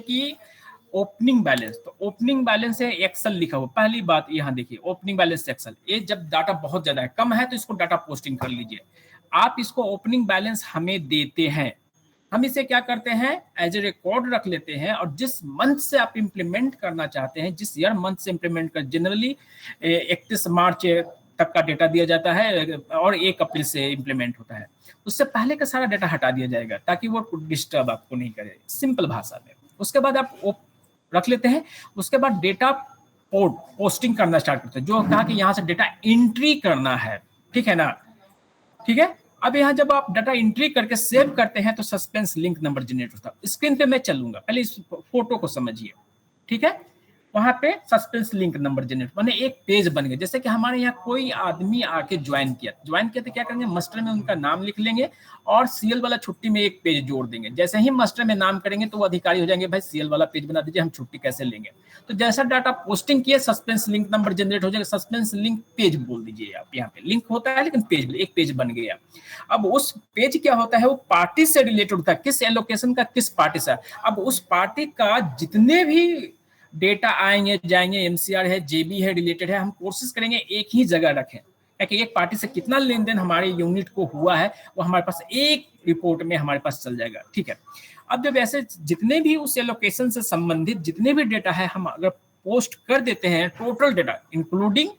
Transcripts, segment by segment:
कि opening balance, तो opening balance है एक्सेल लिखा हुआ। पहली बात यहाँ देखिए, ओपनिंग बैलेंस एक्सेल, ये जब डाटा बहुत ज्यादा है, कम है तो इसको डाटा पोस्टिंग कर लीजिए। आप इसको ओपनिंग बैलेंस हमें देते हैं, हम इसे क्या करते हैं, एज ए रिकॉर्ड रख लेते हैं, और जिस मंथ से आप इंप्लीमेंट करना चाहते हैं, जिस ईयर मंथ से इंप्लीमेंट कर, जनरली 31 मार्च तक का डेटा दिया जाता है और 1 अप्रैल से इंप्लीमेंट होता है, उससे पहले का सारा डेटा हटा दिया जाएगा ताकि वो डिस्टर्ब आपको नहीं करे, सिंपल भाषा में। उसके बाद आप रख लेते हैं, उसके बाद डेटा पोस्टिंग करना स्टार्ट करते हैं, जो कहा कि यहाँ से डेटा एंट्री करना है, ठीक है ना, ठीक है। अब यहाँ जब आप डाटा एंट्री करके सेव करते हैं तो सस्पेंस लिंक नंबर जनरेट होता है। स्क्रीन पे मैं चलूंगा, पहले इस फोटो को समझिए, ठीक है। वहां पे सस्पेंस लिंक नंबर जनरेट माने एक पेज बन गया। जैसे कि हमारे यहाँ कोई आदमी आके ज्वाइन किया तो क्या करेंगे, मास्टर में उनका नाम लिख लेंगे और सीएल वाला छुट्टी में एक पेज जोड़ देंगे। जैसे ही मास्टर में नाम करेंगे तो वो अधिकारी हो जाएंगे, भाई सीएल वाला पेज बना दीजिए, हम छुट्टी कैसे लेंगे। तो जैसा डाटा पोस्टिंग किए सस्पेंस लिंक नंबर जनरेट हो जाएगा, सस्पेंस लिंक पेज बोल दीजिए आप। यहाँ पे लिंक होता है लेकिन पेज, एक पेज बन गया। अब उस पेज क्या होता है, वो पार्टी से रिलेटेड होता है, किस एलोकेशन का, किस पार्टी से। अब उस पार्टी का जितने भी डेटा आएंगे जाएंगे, एमसीआर है, जेबी है, रिलेटेड है, हम कोशिश करेंगे एक ही जगह रखें, ताकि एक पार्टी से कितना लेन देन हमारे यूनिट को हुआ है वो हमारे पास एक रिपोर्ट में हमारे पास चल जाएगा, ठीक है। अब जब ऐसे जितने भी उस एलोकेशन से संबंधित जितने भी डेटा है हम अगर पोस्ट कर देते हैं, total data including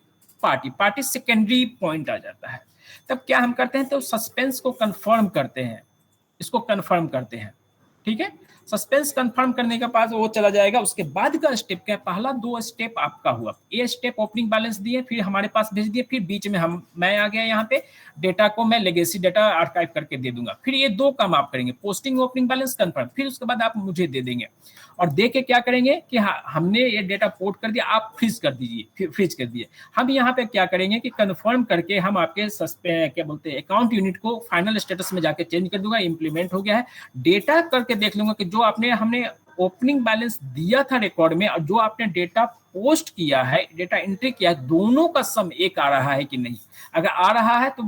party secondary point आ जाता है। तब क्या हम करते हैं, तो सस्पेंस को कंफर्म करते हैं, इसको कंफर्म करते हैं, ठीक है। सस्पेंस कंफर्म करने के बाद वो चला जाएगा। उसके बाद का स्टेप क्या है, पहला 2 स्टेप आपका हुआ, ए स्टेप ओपनिंग बैलेंस दिए, फिर हमारे पास भेज दिए, फिर बीच में मैं आ गया यहाँ पे, डेटा को मैं लेगेसी डेटा आर्काइव करके दे दूंगा। फिर ये 2 काम आप करेंगे, पोस्टिंग ओपनिंग बैलेंस कंफर्म, फिर उसके बाद आप मुझे दे देंगे और दे के क्या करेंगे कि हाँ हमने ये डेटा पोर्ट कर दिया, आप फ्रीज कर दीजिए, फ्रीज कर दिए। हम यहाँ पे क्या करेंगे कि कंफर्म करके हम आपके क्या बोलते हैं अकाउंट यूनिट को फाइनल स्टेटस में जाके चेंज कर दूंगा, इंप्लीमेंट हो गया है। डेटा करके देख लूंगा कि जो हमने ओपनिंग बैलेंस दिया था रिकॉर्ड में और जो आपने डेटा पोस्ट किया है, डेटा एंट्री किया है, दोनों का सम एक आ रहा है कि नहीं। अगर आ रहा है तो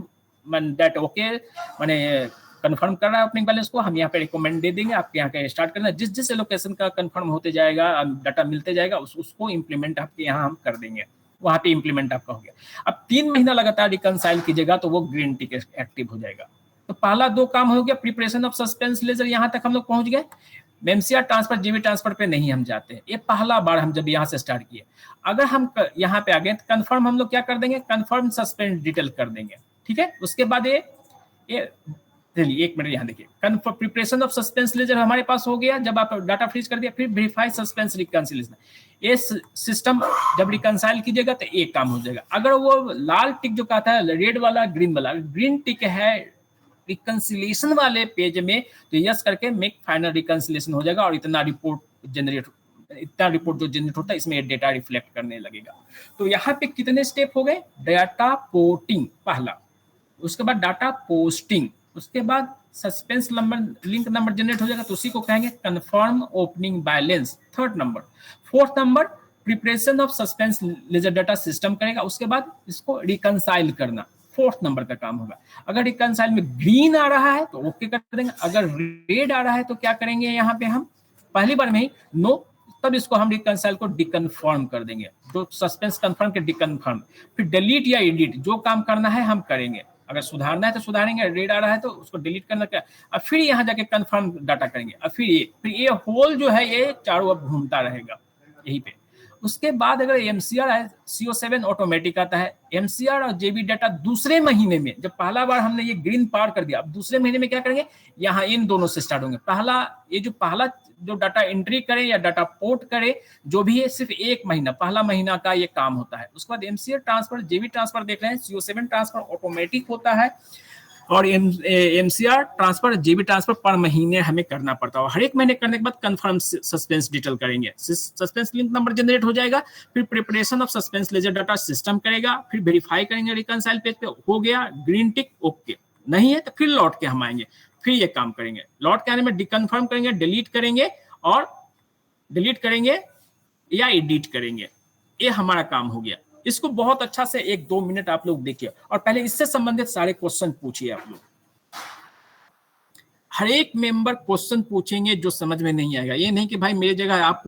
दैट ओके, माने कंफर्म कर रहा है ओपनिंग बैलेंस को, हम यहाँ पे रिकमेंड दे देंगे, आपके यहाँ का स्टार्ट करना। जिस जिस लोकेशन का कंफर्म होते जाएगा, डाटा मिलते जाएगा, उसको इंप्लीमेंट आपके यहाँ हम कर देंगे, वहां पे इंप्लीमेंट आपका हो गया। अब 3 महीना लगातार रिकंसाइल कीजिएगा तो वो ग्रीन टिक एक्टिव हो जाएगा। तो पहला 2 काम हो गया, प्रिपरेशन ऑफ सस्पेंस लेजर, यहाँ तक हम लोग पहुंच गए। एमसीआर ट्रांसफर, जीबी ट्रांसफर पे नहीं हम जाते हैं, ये पहला बार हम जब यहाँ से स्टार्ट किए। अगर हम यहाँ पे आ गए तो कंफर्म हम लोग क्या कर देंगे, कंफर्म सस्पेंड डिटेल कर देंगे, ठीक है। उसके बाद ये चलिए 1 मिनट यहाँ देखिए, प्रिपरेशन ऑफ सस्पेंस लेजर हमारे पास हो गया। जब आप डाटा फ्रीज कर दिया, फिर वेरीफाई सस्पेंस रिकंसिलिएशन, ये सिस्टम जब रिकंसाइल कीजिएगा तो एक काम हो जाएगा। अगर वो लाल टिक जो कहता है, रेड वाला ग्रीन वाला, ग्रीन टिक है रिकंसिलिएशन वाले पेज में, तो यस करके मेक फाइनल रिकंसिलिएशन हो जाएगा और इतना रिपोर्ट जो जनरेट होता है इसमें डेटा रिफ्लेक्ट करने लगेगा। तो यहाँ पे कितने स्टेप हो गए, डाटा पोर्टिंग पहला, उसके बाद डाटा पोस्टिंग, उसके बाद suspense number link number generate हो जाएगा तो उसी को कहेंगे confirm opening balance, 3rd number. 4th number preparation of suspense ledger data system करेगा, उसके बाद इसको रिकंसाइल करना, 4th नंबर का काम होगा। अगर रिकंसाइल में ग्रीन आ रहा है तो ओके कर देंगे, अगर रेड आ रहा है तो क्या करेंगे, यहाँ पे हम पहली बार में ही नो, तब इसको हम रिकंसाइल को डिकन्फर्म कर देंगे, जो सस्पेंस कंफर्म के डिकन्फर्म, फिर डिलीट या एडिट, जो काम करना है हम करेंगे, अगर सुधारना है तो सुधारेंगे, रेड आ रहा है तो उसको डिलीट करना क्या, अब फिर यहाँ जाके कंफर्म डाटा करेंगे, अब फिर ये होल जो है ये चारों अब घूमता रहेगा यहीं पे। उसके बाद अगर एमसीआर है, CO7 ऑटोमेटिक आता है। एमसीआर और जेबी डाटा दूसरे महीने में, जब पहला बार हमने ये ग्रीन पार कर दिया, अब दूसरे महीने में क्या करेंगे, यहाँ इन दोनों से स्टार्ट होंगे। पहला जो डाटा एंट्री करे या डाटा पोर्ट करे, जो भी है सिर्फ 1 महीना, पहला महीना का ये काम होता है। उसके बाद एमसीआर ट्रांसफर, जेबी ट्रांसफर देख रहे हैं, CO7 ट्रांसफर ऑटोमेटिक होता है और एमसीआर ट्रांसफर, जेबी ट्रांसफर पर महीने हमें करना पड़ता है। हर एक महीने करने के बाद कंफर्म सस्पेंस डिटेल करेंगे, सस्पेंस लिंक नंबर जनरेट हो जाएगा, फिर preparation of suspense ledger data system करेगा, फिर वेरीफाई करेंगे रिकंसाइल पेज पे, हो गया ग्रीन टिक ओके, नहीं है तो फिर लौट के हम आएंगे, फिर ये काम करेंगे। लौट के आने में डिकन्फर्म करेंगे, डिलीट करेंगे या एडिट करेंगे, ये हमारा काम हो गया। इसको बहुत अच्छा से 1-2 मिनट आप लोग देखिए और पहले इससे संबंधित सारे क्वेश्चन पूछिए आप लोग। हर एक मेंबर क्वेश्चन पूछेंगे जो समझ में नहीं आएगा। ये नहीं कि भाई मेरी जगह आप